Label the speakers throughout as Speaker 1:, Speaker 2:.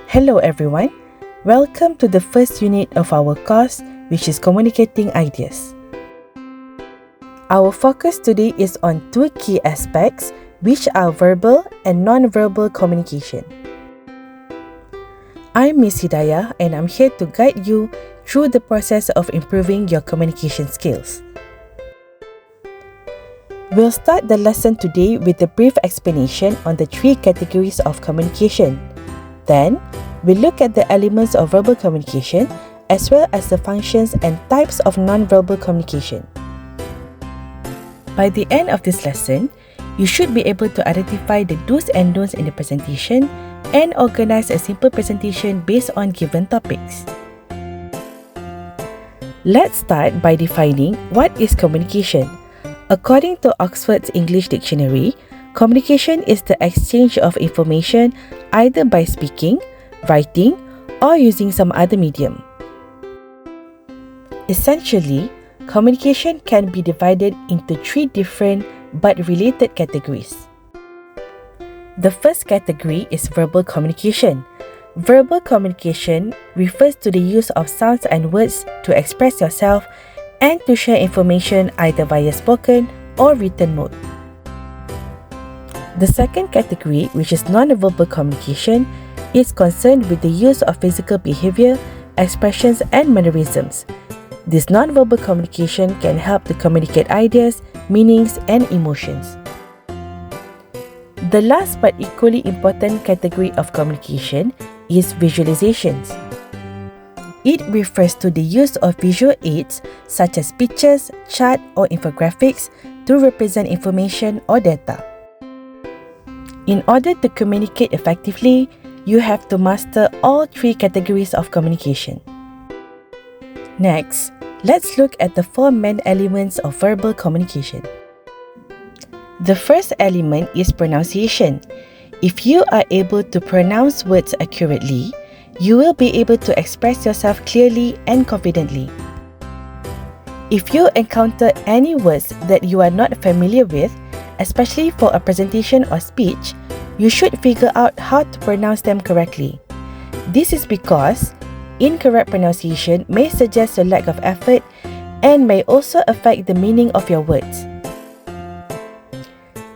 Speaker 1: Hello everyone, welcome to the first unit of our course, which is Communicating Ideas. Our focus today is on two key aspects, which are verbal and non-verbal communication. I'm Miss Hidayah and I'm here to guide you through the process of improving your communication skills. We'll start the lesson today with a brief explanation on the three categories of communication. Then, we'll look at the elements of verbal communication as well as the functions and types of non-verbal communication. By the end of this lesson, you should be able to identify the do's and don'ts in the presentation and organize a simple presentation based on given topics. Let's start by defining what is communication. According to Oxford's English Dictionary, communication is the exchange of information either by speaking, writing, or using some other medium. Essentially, communication can be divided into three different but related categories. The first category is verbal communication. Verbal communication refers to the use of sounds and words to express yourself and to share information either via spoken or written mode. The second category, which is non-verbal communication, is concerned with the use of physical behavior, expressions, and mannerisms. This non-verbal communication can help to communicate ideas, meanings, and emotions. The last but equally important category of communication is visualizations. It refers to the use of visual aids such as pictures, chart, or infographics to represent information or data. In order to communicate effectively, you have to master all three categories of communication. Next, let's look at the four main elements of verbal communication. The first element is pronunciation. If you are able to pronounce words accurately, you will be able to express yourself clearly and confidently. If you encounter any words that you are not familiar with, especially for a presentation or speech, you should figure out how to pronounce them correctly. This is because incorrect pronunciation may suggest a lack of effort and may also affect the meaning of your words.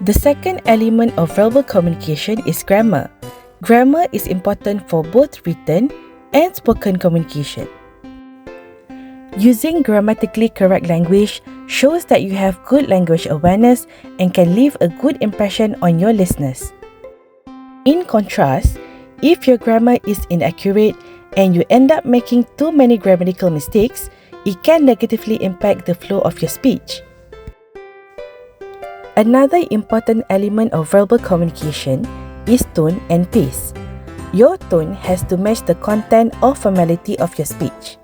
Speaker 1: The second element of verbal communication is grammar. Grammar is important for both written and spoken communication. Using grammatically correct language shows that you have good language awareness and can leave a good impression on your listeners. In contrast, if your grammar is inaccurate and you end up making too many grammatical mistakes, it can negatively impact the flow of your speech. Another important element of verbal communication is tone and pace. Your tone has to match the content or formality of your speech.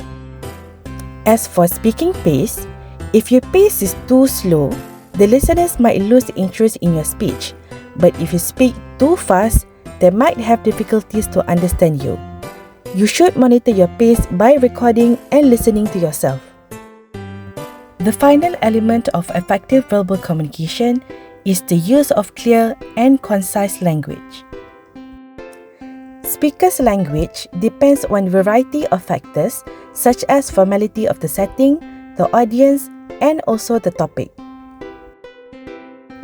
Speaker 1: As for speaking pace, if your pace is too slow, the listeners might lose interest in your speech. But if you speak too fast, they might have difficulties to understand you. You should monitor your pace by recording and listening to yourself. The final element of effective verbal communication is the use of clear and concise language. Speakers' language depends on a variety of factors such as formality of the setting, the audience, and also the topic.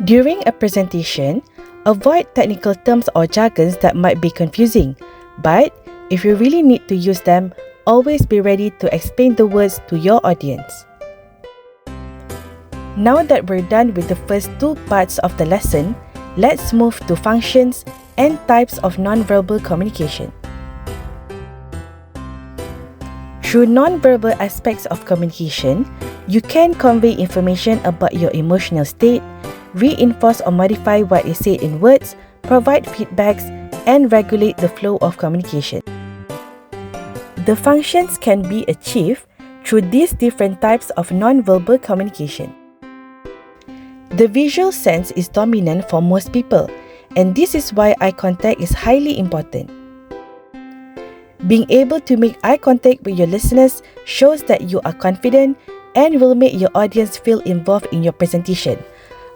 Speaker 1: During a presentation, avoid technical terms or jargons that might be confusing, but if you really need to use them, always be ready to explain the words to your audience. Now that we're done with the first two parts of the lesson, let's move to functions and types of non-verbal communication. Through non-verbal aspects of communication, you can convey information about your emotional state, reinforce or modify what is said in words, provide feedbacks, and regulate the flow of communication. The functions can be achieved through these different types of non-verbal communication. The visual sense is dominant for most people, and this is why eye contact is highly important. Being able to make eye contact with your listeners shows that you are confident and will make your audience feel involved in your presentation.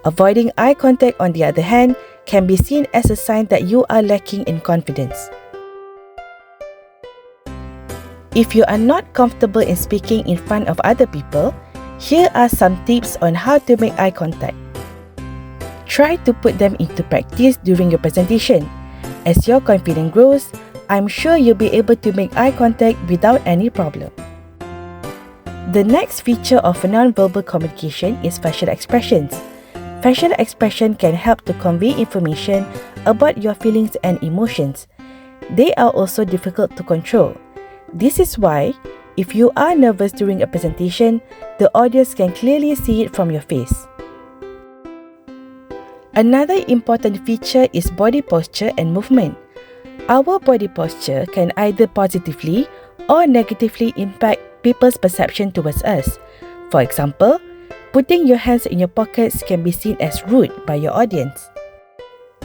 Speaker 1: Avoiding eye contact, on the other hand, can be seen as a sign that you are lacking in confidence. If you are not comfortable in speaking in front of other people, here are some tips on how to make eye contact. Try to put them into practice during your presentation. As your confidence grows, I'm sure you'll be able to make eye contact without any problem. The next feature of non-verbal communication is facial expressions. Facial expression can help to convey information about your feelings and emotions. They are also difficult to control. This is why, if you are nervous during a presentation, the audience can clearly see it from your face. Another important feature is body posture and movement. Our body posture can either positively or negatively impact people's perception towards us. For example, putting your hands in your pockets can be seen as rude by your audience.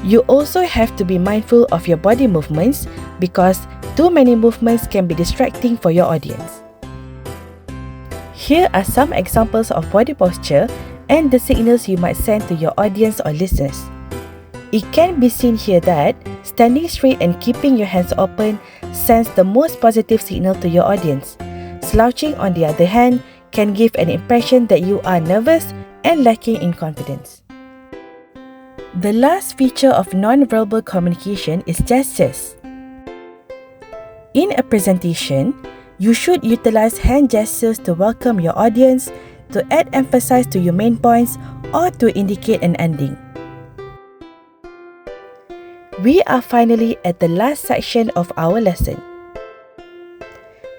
Speaker 1: You also have to be mindful of your body movements because too many movements can be distracting for your audience. Here are some examples of body posture and the signals you might send to your audience or listeners. It can be seen here that standing straight and keeping your hands open sends the most positive signal to your audience. Slouching, on the other hand, can give an impression that you are nervous and lacking in confidence. The last feature of non-verbal communication is gestures. In a presentation, you should utilize hand gestures to welcome your audience, to add emphasis to your main points, or to indicate an ending. We are finally at the last section of our lesson.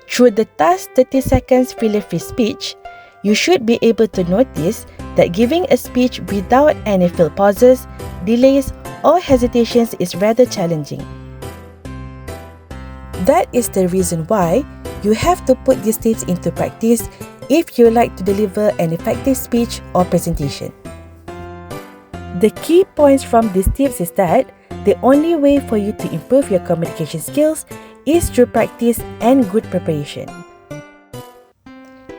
Speaker 1: Through the task 30 seconds filler-free speech, you should be able to notice that giving a speech without any filled pauses, delays, or hesitations is rather challenging. That is the reason why you have to put these tips into practice if you like to deliver an effective speech or presentation. The key points from these tips is that the only way for you to improve your communication skills is through practice and good preparation.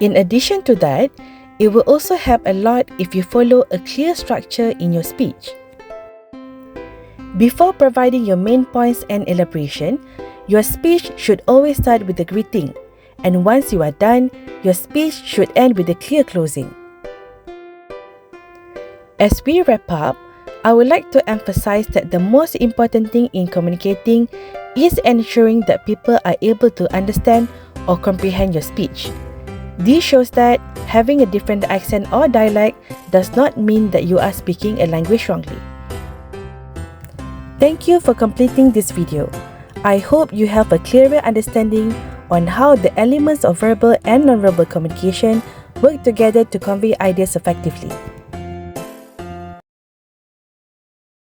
Speaker 1: In addition to that, it will also help a lot if you follow a clear structure in your speech. Before providing your main points and elaboration, your speech should always start with a greeting, and once you are done, your speech should end with a clear closing. As we wrap up, I would like to emphasize that the most important thing in communicating is ensuring that people are able to understand or comprehend your speech. This shows that having a different accent or dialect does not mean that you are speaking a language wrongly. Thank you for completing this video. I hope you have a clearer understanding on how the elements of verbal and non-verbal communication work together to convey ideas effectively.